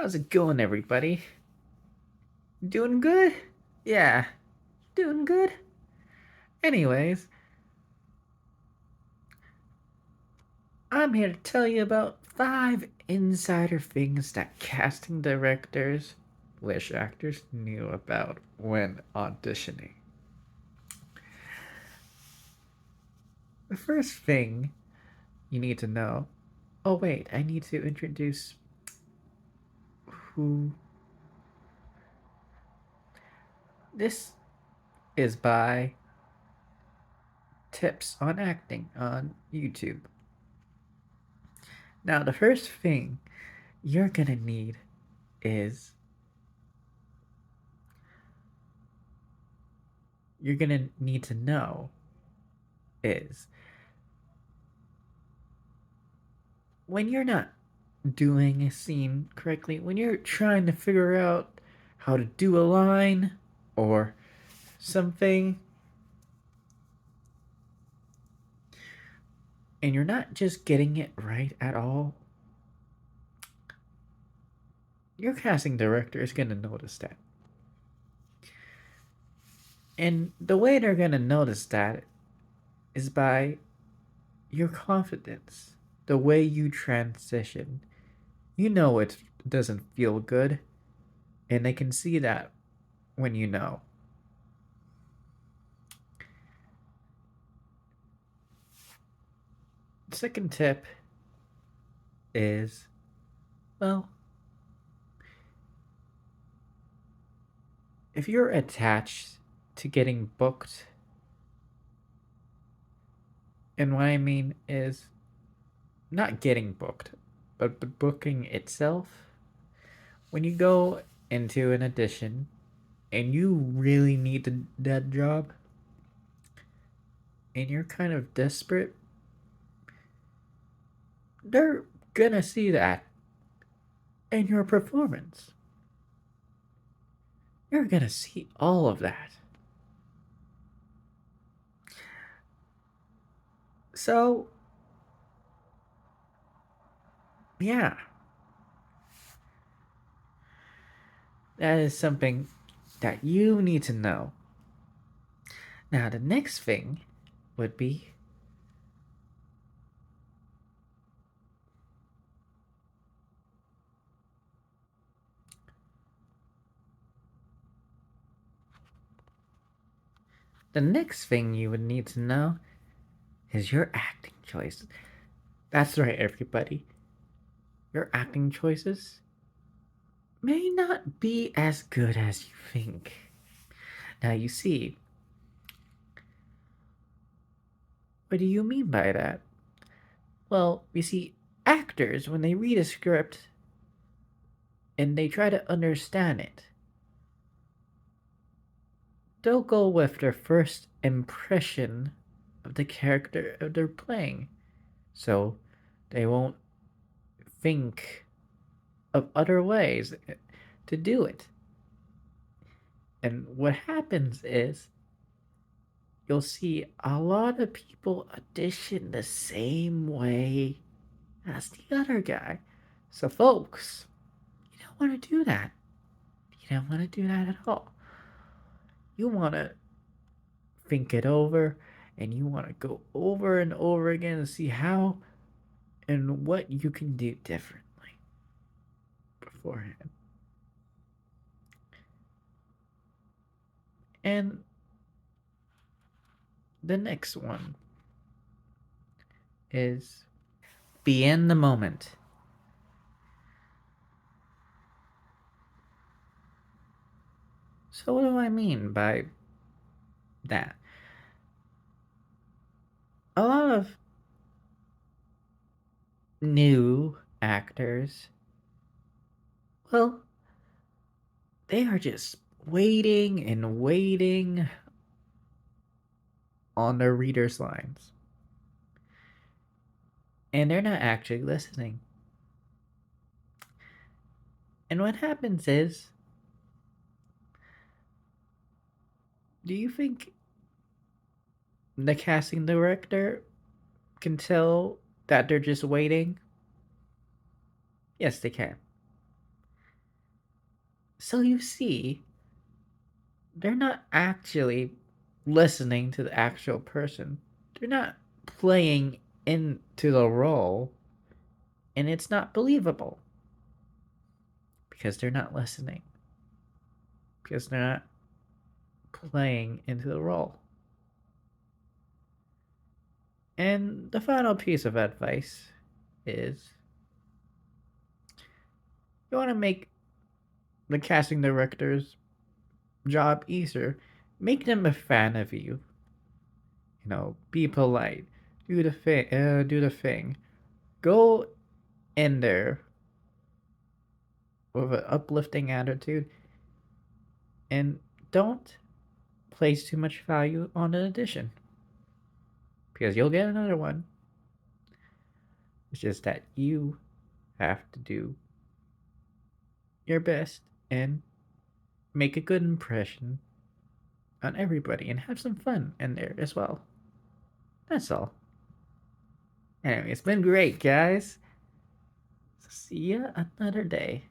How's it going, everybody? Doing good? Yeah, doing good. Anyways, I'm here to tell you about 5 insider things that casting directors wish actors knew about when auditioning. The first thing you need to know. Oh, wait, I need to introduce who. This is by Tips on Acting on YouTube. Now, the first thing you're gonna need is you're gonna need to know is when you're not doing a scene correctly, when you're trying to figure out how to do a line or something, and you're not just getting it right at all, your casting director is gonna notice that. And the way they're gonna notice that is by your confidence, the way you transition. You know it doesn't feel good, and they can see that when you know. Second tip is, well, if you're attached to getting booked, and what I mean is not getting booked, but the booking itself, when you go into an audition and you really need that job and you're kind of desperate, they're gonna see that in your performance. You're gonna see all of that. So, yeah, that is something that you need to know. Now, the next thing would be the next thing you would need to know is your acting choices. That's right, everybody. Your acting choices may not be as good as you think. Now, you see, what do you mean by that? Well, you see, actors, when they read a script and they try to understand it, they'll go with their first impression of the character they're playing. So they won't think of other ways to do it. And what happens is you'll see a lot of people audition the same way as the other guy. So, folks, you don't want to do that. You don't want to do that at all. You want to think it over and you want to go over and over again and see how and what you can do differently beforehand. And the next one is be in the moment. So, what do I mean by that? A lot of new actors, well, they are just waiting and waiting on their readers' lines. And they're not actually listening. And what happens is, do you think the casting director can tell that they're just waiting? Yes, they can. So you see, they're not actually listening to the actual person. They're not playing into the role, and it's not believable because they're not listening, because they're not playing into the role. And the final piece of advice is you want to make the casting director's job easier. Make them a fan of you. You know, be polite. Do the thing. Do the thing. Go in there with an uplifting attitude, and don't place too much value on an audition because you'll get another one. It's just that you have to do your best and make a good impression on everybody and have some fun in there as well. That's all. Anyway, it's been great, guys. See ya another day.